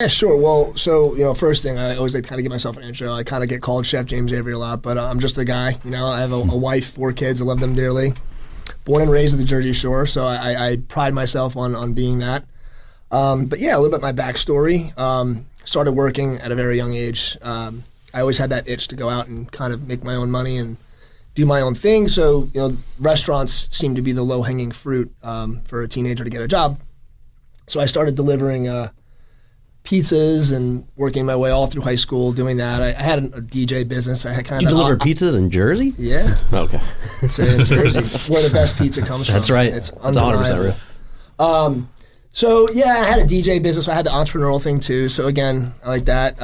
Yeah, sure. Well, so, first thing, I always like to kind of give myself an intro. I kind of get called Chef James Avery a lot, but I'm just a guy. I have a wife, 4 kids. I love them dearly. Born and raised at the Jersey Shore, so I pride myself on being that. But yeah, a little bit my backstory. Started working at a very young age. I always had that itch to go out and kind of make my own money and do my own thing. So, restaurants seem to be the low-hanging fruit for a teenager to get a job. So I started delivering pizzas and working my way all through high school doing that. I had a DJ business. I had kind of... You delivered pizzas in Jersey? Yeah. Okay. So in Jersey, where the best pizza comes from. That's right. It's 100% real. So yeah, I had a DJ business. I had the entrepreneurial thing too. So again, I like that.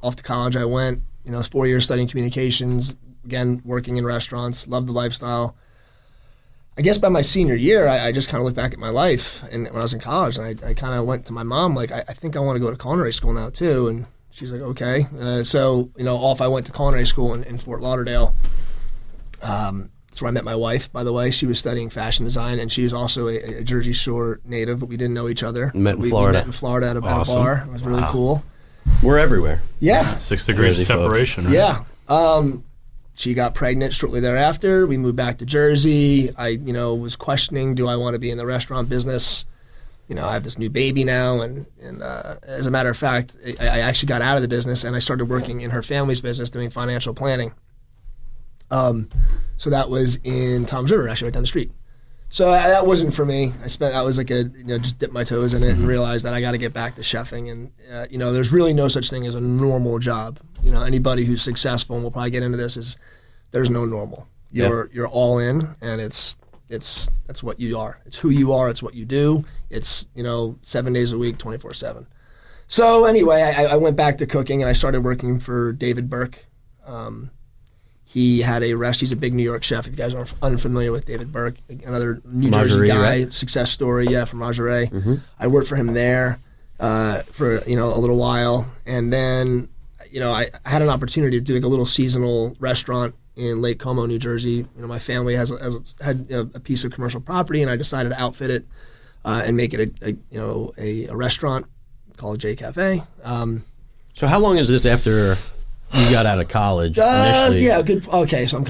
Off to college I went, 4 years studying communications, again, working in restaurants, loved the lifestyle. I guess by my senior year, I just kind of looked back at my life, and when I was in college, and I kind of went to my mom, like, I think I want to go to culinary school now too, and she's like, okay. So, off I went to culinary school in Fort Lauderdale. That's where I met my wife, by the way. She was studying fashion design, and she was also a Jersey Shore native, but we didn't know each other. We met in Florida at a bar. It was really cool. We're everywhere. Yeah. 6 degrees of separation, right? Yeah. She got pregnant shortly thereafter. We moved back to Jersey. I, was questioning, do I want to be in the restaurant business? I have this new baby now, and as a matter of fact, I actually got out of the business and I started working in her family's business doing financial planning. So that was in Tom's River, actually right down the street. So that wasn't for me. I was like just dipped my toes in it and realized that I got to get back to chefing. And, there's really no such thing as a normal job. Anybody who's successful, and we'll probably get into this, there's no normal. You're all in, and that's what you are. It's who you are. It's what you do. It's, 7 days a week, 24/7. So anyway, I went back to cooking, and I started working for David Burke. He had a restaurant. He's a big New York chef. If you guys are unfamiliar with David Burke, another New Jersey guy, right? Success story, Fromagerie. Mm-hmm. I worked for him there for a little while, and then I had an opportunity to do like a little seasonal restaurant in Lake Como, New Jersey. My family had a piece of commercial property, and I decided to outfit it and make it a restaurant called J Cafe. So how long is this after you got out of college initially? Yeah, good. Okay, so I'm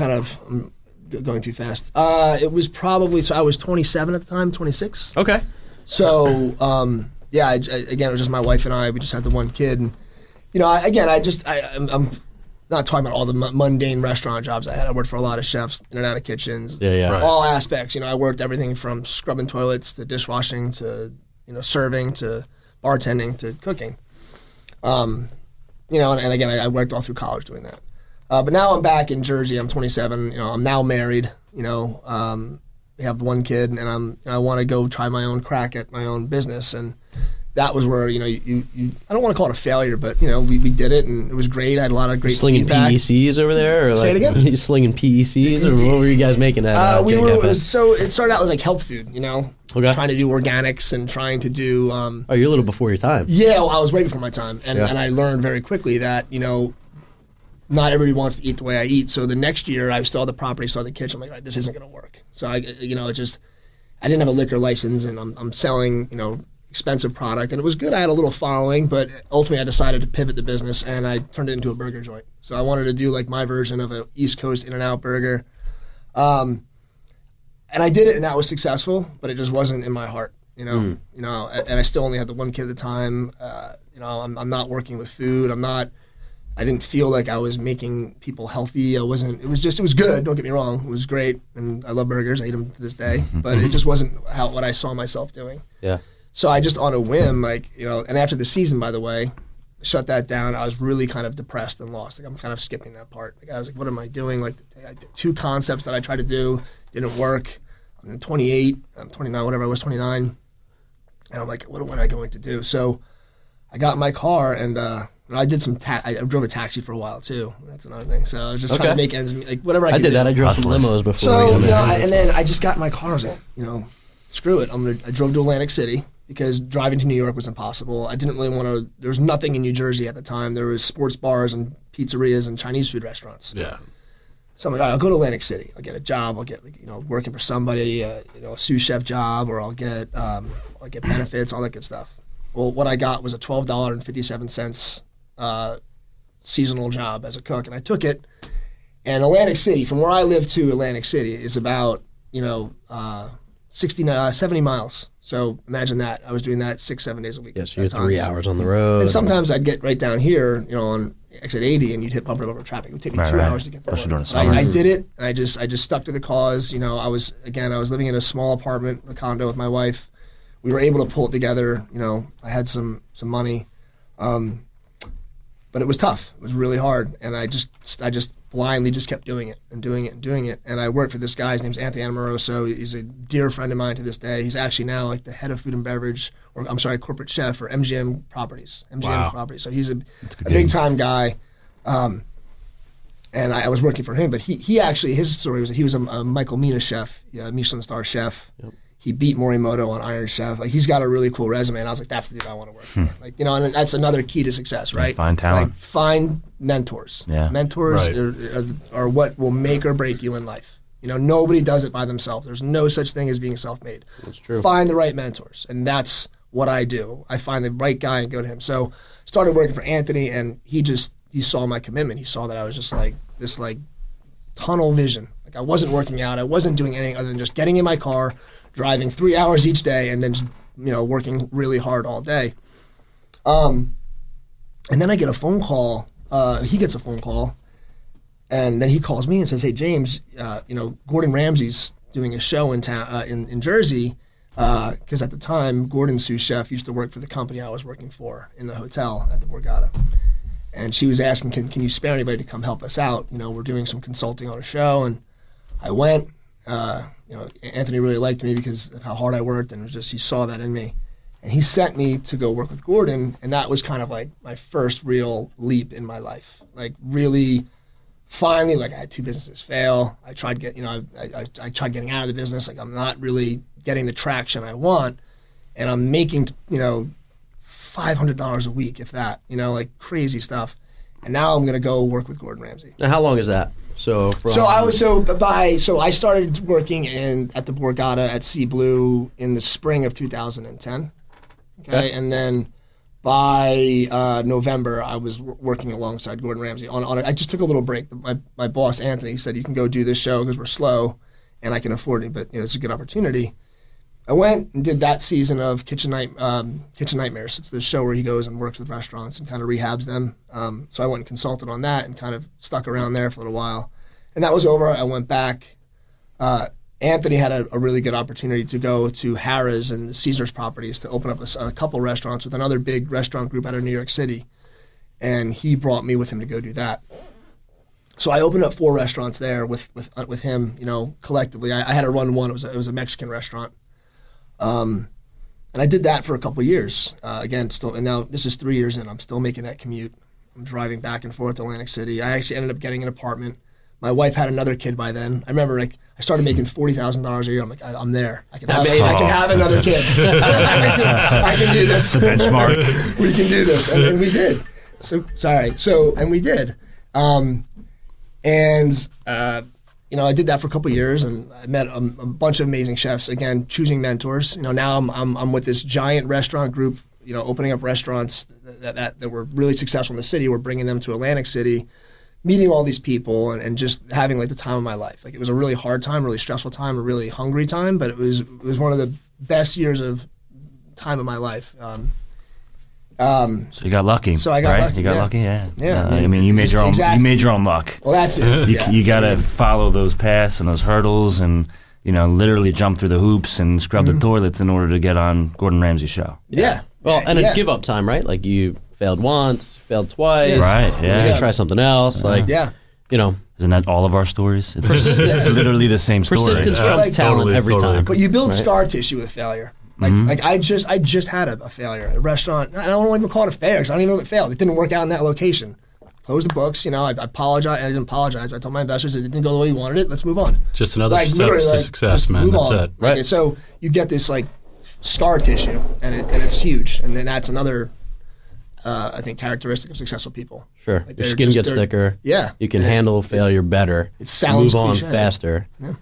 going too fast. It was probably, so I was 27 at the time, 26. Okay. So, again, it was just my wife and I. We just had the one kid. And, I'm not talking about all the mundane restaurant jobs I had. I worked for a lot of chefs, in and out of kitchens. Yeah. Right. All aspects. I worked everything from scrubbing toilets to dishwashing to, serving to bartending to cooking. And again, I worked all through college doing that. But now I'm back in Jersey. I'm 27. I'm now married. We have one kid, and I want to go try my own crack at my own business. And that was where you I don't want to call it a failure, but we did it, and it was great. I had a lot of great slinging feedback. PECs over there. Or Say it again. You slinging PECs, or what were you guys making at? So it started out with like health food. Okay. Trying to do organics and trying to do. You're a little before your time. Yeah, well, I was way before my time, and I learned very quickly that not everybody wants to eat the way I eat. So the next year, I still had the property, still had the kitchen. I'm like, right, this isn't going to work. So I didn't have a liquor license, and I'm selling expensive product, and it was good. I had a little following, but ultimately I decided to pivot the business, and I turned it into a burger joint. So I wanted to do like my version of an East Coast In-N-Out burger. And I did it, and that was successful, but it just wasn't in my heart, and I still only had the one kid at the time. I'm not working with food. I didn't feel like I was making people healthy. It was good. Don't get me wrong. It was great. And I love burgers. I eat them to this day, but it just wasn't what I saw myself doing. Yeah. So I just on a whim, and after the season, by the way, shut that down. I was really kind of depressed and lost. Like I'm kind of skipping that part. Like I was like, what am I doing? Like 2 concepts that I tried to do didn't work. I'm 28, I'm 29, whatever I was, 29. And I'm like, what am I going to do? So I got in my car and I did I drove a taxi for a while too. That's another thing. So I was just trying to make ends meet, like whatever I could did do. that. I drove some limos before. So, and then I just got in my car. I was like, screw it. I drove to Atlantic City because driving to New York was impossible. I didn't really want to, there was nothing in New Jersey at the time. There was sports bars and pizzerias and Chinese food restaurants. Yeah. So I'm like, all right, I'll go to Atlantic City. I'll get a job. I'll get, working for somebody, a sous chef job, or I'll get benefits, all that good stuff. Well, what I got was a $12.57 seasonal job as a cook, and I took it. And Atlantic City, from where I live to Atlantic City, is about 70 miles. So imagine that. I was doing that 6-7 days a week. Yes, you're 3 hours on the road. And sometimes I'd get right down here, on exit 80, and you'd hit bumper to bumper traffic. It would take me 2 hours to get there. I did it, and I just stuck to the cause. I was living in a small apartment, a condo with my wife. We were able to pull it together. I had some money, but it was tough. It was really hard, and I just blindly just kept doing it and doing it and doing it. And I worked for this guy. His name's Anthony Amoroso. He's a dear friend of mine to this day. He's actually now like the head of food and beverage, corporate chef for MGM Properties. Properties. So he's a big time guy. And I was working for him, but he actually, his story was that he was a Michael Mina chef, Michelin star chef. Yep. He beat Morimoto on Iron Chef. Like, he's got a really cool resume, and I was like, that's the dude I want to work for. And that's another key to success, right? Find talent. Find mentors. Yeah. Mentors are what will make or break you in life. Nobody does it by themselves. There's no such thing as being self-made. That's true. Find the right mentors, and that's what I do. I find the right guy and go to him. So started working for Anthony, and he saw my commitment. He saw that I was just like this tunnel vision. Like, I wasn't working out. I wasn't doing anything other than just getting in my car, driving 3 hours each day, and then just, working really hard all day. And then I get a phone call. He gets a phone call, and then he calls me and says, "Hey, James, Gordon Ramsay's doing a show in town in Jersey, because at the time, Gordon Sous Chef used to work for the company I was working for in the hotel at the Borgata." And she was asking, can you spare anybody to come help us out? We're doing some consulting on a show, and I went. Anthony really liked me because of how hard I worked, and he saw that in me. And he sent me to go work with Gordon, and that was kind of like my first real leap in my life. Like, really, finally, I had 2 businesses fail. I tried I tried getting out of the business. Like, I'm not really getting the traction I want, and I'm making, $500 a week, if that, crazy stuff. And now I'm going to go work with Gordon Ramsay. Now, how long is that? So I started working at the Borgata at Sea Blue in the spring of 2010. Okay, and then by November I was working alongside Gordon Ramsay I just took a little break. My boss Anthony said, "You can go do this show because we're slow, and I can afford it, but it's a good opportunity." I went and did that season of Kitchen Nightmares. It's the show where he goes and works with restaurants and kind of rehabs them. So I went and consulted on that and kind of stuck around there for a little while. And that was over. I went back. Anthony had a really good opportunity to go to Harrah's and the Caesars properties to open up a couple restaurants with another big restaurant group out of New York City. And he brought me with him to go do that. So I opened up 4 restaurants there with him, collectively. I had to run one. It was a Mexican restaurant. And I did that for a couple of years. And now this is 3 years in. I'm still making that commute. I'm driving back and forth to Atlantic City. I actually ended up getting an apartment. My wife had another kid by then. I remember, I started making $40,000 a year. I'm like, I'm there. I can have another kid. I can do this. The benchmark. We can do this, and we did. And we did. I did that for a couple of years, and I met a bunch of amazing chefs. Again, choosing mentors. Now I'm with this giant restaurant group. Opening up restaurants that were really successful in the city. We're bringing them to Atlantic City, meeting all these people, and just having the time of my life. It was a really hard time, really stressful time, a really hungry time, but it was one of the best years of time of my life. So you got lucky. So I got lucky. You got lucky, yeah. Yeah. You made your own. You made your own luck. Well, that's it. You got to follow those paths and those hurdles, and literally jump through the hoops and scrub the toilets in order to get on Gordon Ramsay's show. Yeah. Well, and it's give up time, right? Like, you failed once, failed twice. Right. Yeah. You try something else. Isn't that all of our stories? It's literally the same story. Persistence trumps talent every time. But you build scar tissue with failure. I just had a failure at a restaurant. I don't even call it a failure because I don't even know if it failed. It didn't work out in that location. Closed the books. I apologize. I didn't apologize. I told my investors it didn't go the way you wanted it. Let's move on. Just another step to success, man. That's it. Right. Okay, so you get this scar tissue, and it's huge. And then that's another, I think, characteristic of successful people. Sure. Your skin gets thicker. Yeah. You can handle failure better. It sounds move on cliche. faster. Yeah.